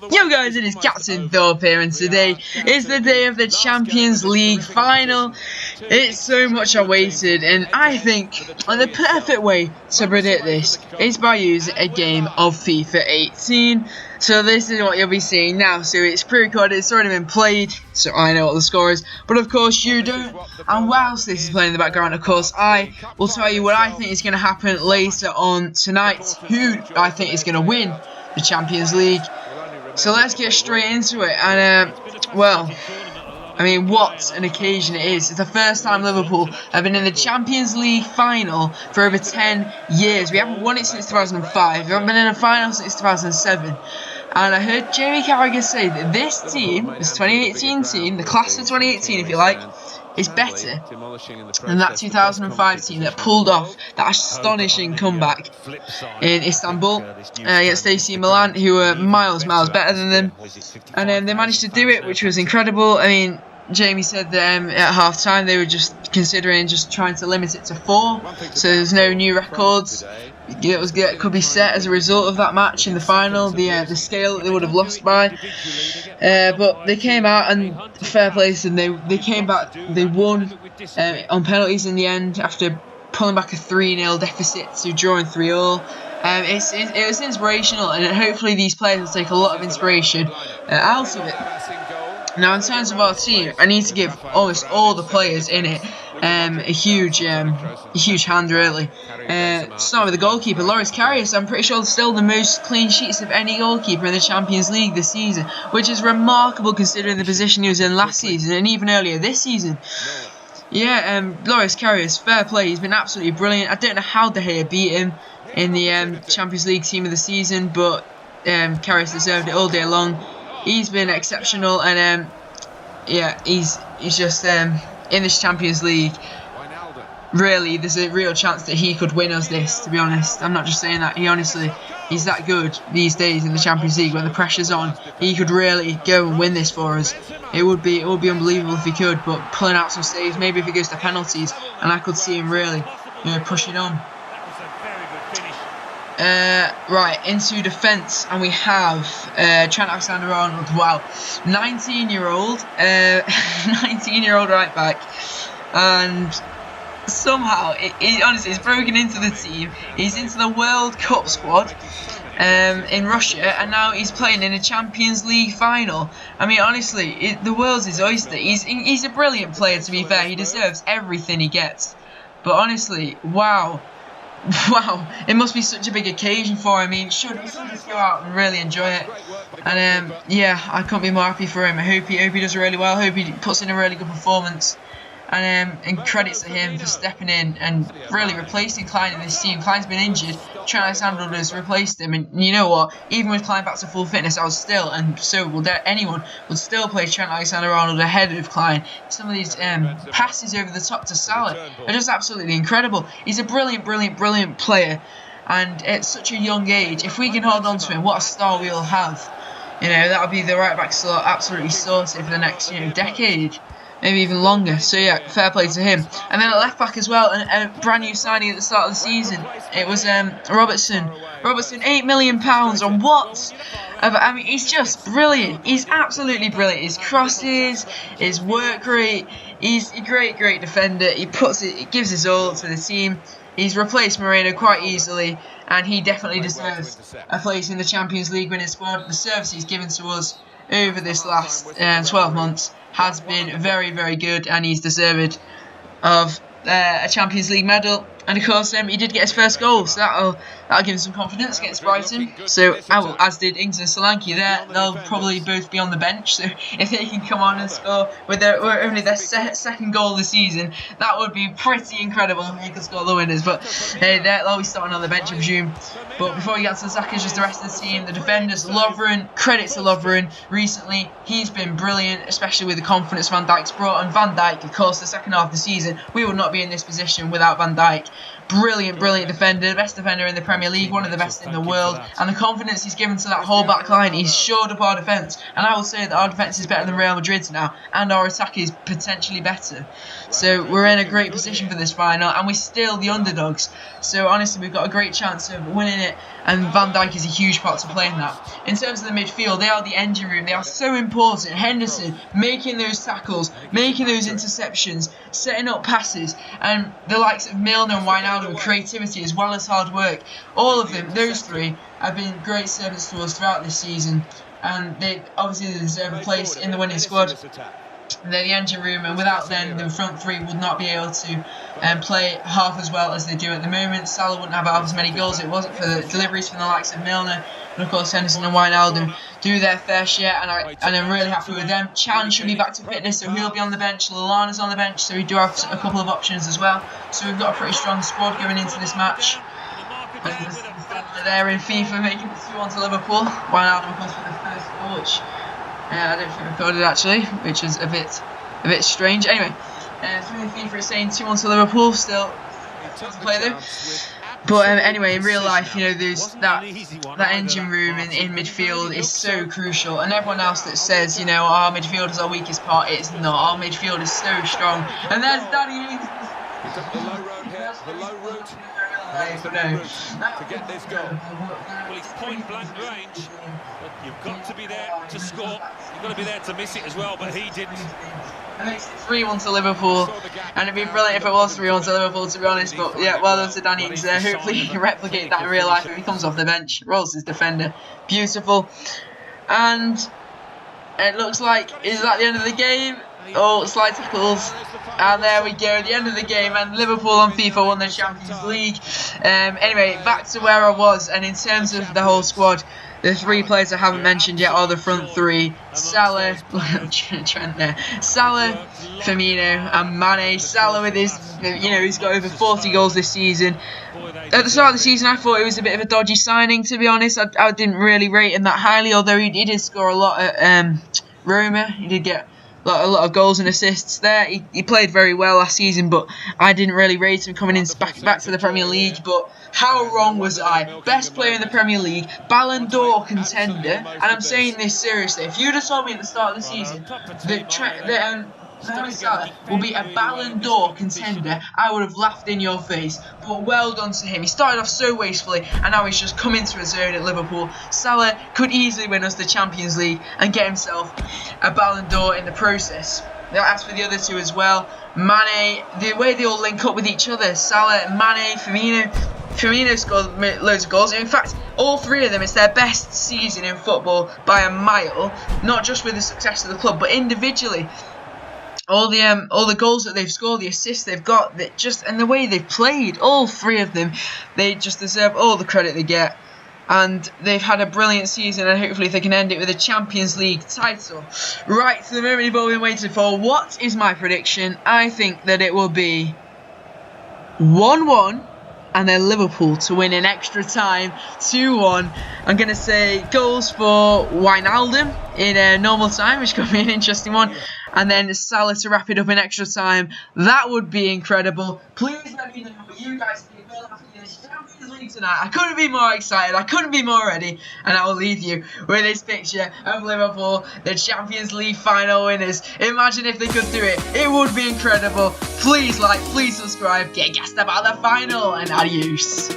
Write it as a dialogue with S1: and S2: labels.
S1: Yo guys, it is Captain Thorpe here, and today is the day of the Champions League final. It's so much awaited, and I think the perfect way to predict this is by using a game of FIFA 18. So this is what you'll be seeing now. So it's pre-recorded, it's already been played, so I know what the score is, but of course you don't. And whilst this is playing in the background, of course I will tell you what I think is going to happen later on tonight, who I think is going to win the Champions League. So let's get straight into it, and well, I mean, what an occasion it is. It's the first time Liverpool have been in the Champions League final for over 10 years. We haven't won it since 2005, we haven't been in a final since 2007. And I heard Jamie Carragher say that this team, this 2018 team, the class of 2018 if you like, is better than that 2005 team that pulled off that astonishing comeback in Istanbul against AC Milan, who were miles better than them. And they managed to do it, which was incredible. I mean, Jamie said that at half time they were just considering just trying to limit it to 4, so there's no new records that could be set as a result of that match in the final, the scale that they would have lost by. But they came out, and fair play to them, they came back, they won on penalties in the end after pulling back a 3-0 deficit to drawing 3-all. It was inspirational, and hopefully these players will take a lot of inspiration out of it. Now, in terms of our team, I need to give almost all the players in it a huge hand, really. Start with the goalkeeper, Loris Karius. I'm pretty sure still the most clean sheets of any goalkeeper in the Champions League this season, which is remarkable considering the position he was in last season and even earlier this season. Yeah, Loris Karius, fair play. He's been absolutely brilliant. I don't know how De Gea beat him in the Champions League team of the season, but Karius deserved it all day long. He's been exceptional, and yeah, he's just in this Champions League. Really, there's a real chance that he could win us this. To be honest, I'm not just saying that. He's that good these days in the Champions League when the pressure's on. He could really go and win this for us. It would be unbelievable if he could. But pulling out some saves, maybe if it goes to penalties, and I could see him really, pushing on. Right, into defence, and we have Trent Alexander-Arnold. Wow, 19-year-old right back, and somehow honestly it's broken into the team. He's into the World Cup squad in Russia, and now he's playing in a Champions League final. I mean, honestly, the world's his oyster. He's a brilliant player, to be fair. He deserves everything he gets. But honestly, wow, it must be such a big occasion for him. I mean, should just go out and really enjoy it. And yeah, I couldn't be more happy for him. I hope he does really well. I hope he puts in a really good performance. And credits to him for stepping in and really replacing Klein in this team. Klein's been injured. Trent Alexander-Arnold has replaced him, and you know what? Even with Klein back to full fitness, anyone would still play Trent Alexander-Arnold ahead of Klein. Some of these passes over the top to Salah are just absolutely incredible. He's a brilliant player, and at such a young age, if we can hold on to him, what a star we'll have. That'll be the right back slot absolutely sorted for the next decade. Maybe even longer. So yeah, fair play to him. And then at left back as well, a brand new signing at the start of the season. It was Robertson. Robertson, £8 million on what? I mean, he's just brilliant. He's absolutely brilliant. His crosses, his work rate. He's a great defender. He gives his all to the team. He's replaced Moreno quite easily, and he definitely deserves a place in the Champions League winning squad. The service he's given to us over this last 12 months has been very good, and he's deserved of a Champions League medal. And of course, he did get his first goal, so that'll give him some confidence against Brighton. So, as did Ings and Solanke there. They'll probably both be on the bench, so if they can come on and score with only their second goal of the season, that would be pretty incredible if they could score the winners. But they'll be starting on the bench, I presume. But before we get to the Sakas, just the rest of the team, the defenders, Lovren, credit to Lovren. Recently, he's been brilliant, especially with the confidence Van Dijk's brought. And Van Dijk, of course, the second half of the season, we would not be in this position without Van Dijk. Brilliant defender, best defender in the Premier League, one of the best in the world, and the confidence he's given to that whole back line, he's shored up our defence, and I will say that our defence is better than Real Madrid's now, and our attack is potentially better. So we're in a great position for this final, and we're still the underdogs, so honestly we've got a great chance of winning it, and Van Dijk is a huge part to play in that. In terms of the midfield, they are the engine room, they are so important. Henderson making those tackles, making those interceptions, setting up passes, and the likes of Milner and Wijnaldum, creativity as well as hard work. All of them, those three, have been great servants to us throughout this season, and they obviously deserve a place in the winning squad. They're the engine room, and without them, the front three would not be able to play half as well as they do at the moment. Salah wouldn't have half as many goals if it wasn't for the deliveries from the likes of Milner, and of course Henderson and Wijnaldum do their fair share, and I'm really happy with them. Chan should be back to fitness, so he'll be on the bench. Lallana's on the bench, so we do have a couple of options as well. So we've got a pretty strong squad going into this match. There in FIFA making it 2-1 to Liverpool. Wijnaldum of course for the first goal, which I don't think recorded actually, which is a bit strange. Anyway, through the FIFA is saying 2-1 to Liverpool. Still doesn't play though. But anyway, in real life, you know, there's that engine room in midfield is so crucial, and everyone else that says, you know, our midfield is our weakest part, it's not. Our midfield is so strong. And there's Danny Ings.
S2: The low route. To get this goal. Well, it's point blank range, but you've got to be there to score. You've got to be there to miss it as well, but he didn't.
S1: It makes it 3-1 to Liverpool, and it'd be brilliant if it was 3-1 to Liverpool, to be honest. But yeah, well done to Danny Ings there. Hopefully he can replicate that in real life if he comes off the bench. Rolls his defender, beautiful. And it looks like, is that the end of the game? Oh, slide tackles, and there we go, the end of the game, and Liverpool on FIFA won the Champions League. Anyway, back to where I was, and in terms of the whole squad, the three players I haven't mentioned yet are the front three: Salah, Trent there, Salah, Firmino, and Mane. Salah with his, you know, he's got over 40 goals this season. At the start of the season, I thought it was a bit of a dodgy signing, to be honest. I didn't really rate him that highly, although he did score a lot at Roma. He did get a lot of goals and assists there. He played very well last season, but I didn't really rate him coming in back to the Premier League. But how wrong was I? Best player in the Premier League, Ballon d'Or contender, and I'm saying this seriously. If you'd have told me at the start of the season that Mohamed Salah will be a Ballon d'Or contender, I would have laughed in your face. But well done to him. He started off so wastefully, and now he's just come into his own at Liverpool. Salah could easily win us the Champions League and get himself a Ballon d'Or in the process. As for the other two as well, Mane, the way they all link up with each other, Salah, Mane, Firmino scored loads of goals. In fact, all three of them, it's their best season in football by a mile. Not just with the success of the club, but individually. All the goals that they've scored, the assists they've got, and the way they've played, all three of them, they just deserve all the credit they get. And they've had a brilliant season, and hopefully they can end it with a Champions League title. Right, to the moment you've all been waiting for. What is my prediction? I think that it will be 1-1. And then Liverpool to win in extra time, 2-1. I'm going to say goals for Wijnaldum in normal time, which could be an interesting one. And then Salah to wrap it up in extra time. That would be incredible. Please let me know what you guys think after this Champions League tonight. I couldn't be more excited. I couldn't be more ready. And I will leave you with this picture of Liverpool, the Champions League final winners. Imagine if they could do it. It would be incredible. Please like, please subscribe, get gassed about the final, and adios.